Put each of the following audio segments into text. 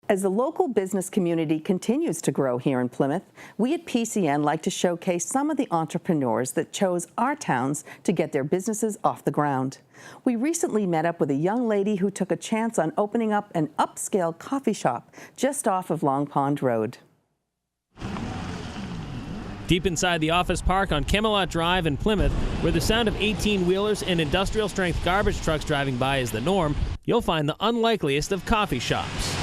As the local business community continues to grow here in Plymouth, we at PCN like to showcase some of the entrepreneurs that chose our towns to get their businesses off the ground. We recently met up with a young lady who took a chance on opening up an upscale coffee shop just off of Long Pond Road. Deep inside the office park on Camelot Drive in Plymouth, where the sound of 18-wheelers and industrial-strength garbage trucks driving by is the norm, you'll find the unlikeliest of coffee shops.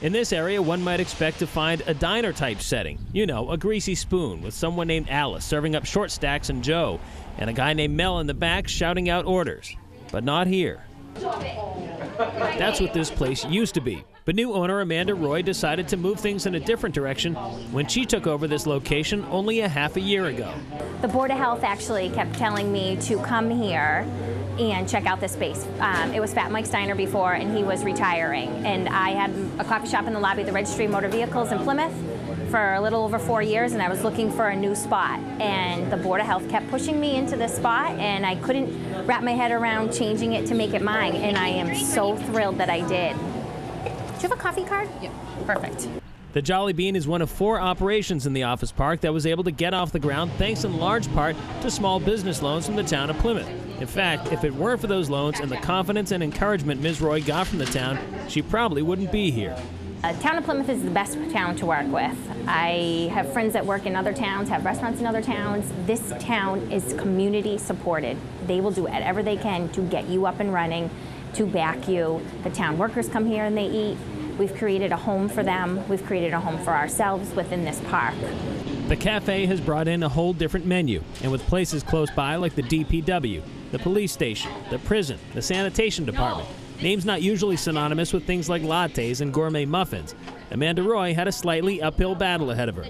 In this area, one might expect to find a diner-type setting. You know, a greasy spoon with someone named Alice serving up short stacks and Joe, and a guy named Mel in the back shouting out orders. But not here. That's what this place used to be. But new owner Amanda Roy decided to move things in a different direction when she took over this location only a half a year ago. The Board of Health actually kept telling me to come here and check out this space. It was Fat Mike's Diner before, and he was retiring. And I had a coffee shop in the lobby of the Registry of Motor Vehicles in Plymouth for a little over 4 years, and I was looking for a new spot. And the Board of Health kept pushing me into this spot, and I couldn't wrap my head around changing it to make it mine. And I am so thrilled that I did. Do you have a coffee card? Yeah. Perfect. The Jolly Bean is one of 4 operations in the office park that was able to get off the ground thanks in large part to small business loans from the town of Plymouth. In fact, if it weren't for those loans and the confidence and encouragement Ms. Roy got from the town, she probably wouldn't be here. Town of Plymouth is the best town to work with. I have friends that work in other towns, have restaurants in other towns. This town is community supported. They will do whatever they can to get you up and running, to back you. The town workers come here and they eat. We've created a home for them. We've created a home for ourselves within this park. The Café has brought in a whole different menu, and with places close by like the DPW, the police station, the prison, the sanitation department, names not usually synonymous with things like lattes and gourmet muffins, Amanda Roy had a slightly uphill battle ahead of her.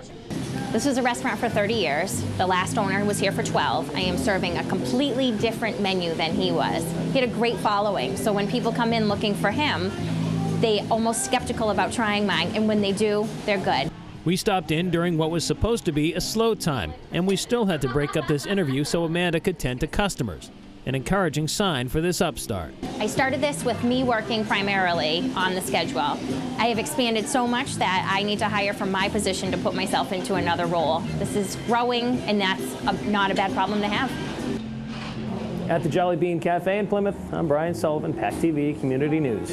This was a restaurant for 30 years. The last owner was here for 12. I am serving a completely different menu than he was. He had a great following, so when people come in looking for him, they almost skeptical about trying mine, and when they do, they're good. We stopped in during what was supposed to be a slow time, and we still had to break up this interview so Amanda could tend to customers. An encouraging sign for this upstart. I started this with me working primarily on the schedule. I have expanded so much that I need to hire from my position to put myself into another role. This is growing, and that's not a bad problem to have. At the Jolly Bean Cafe in Plymouth, I'm Brian Sullivan, PACTV Community News.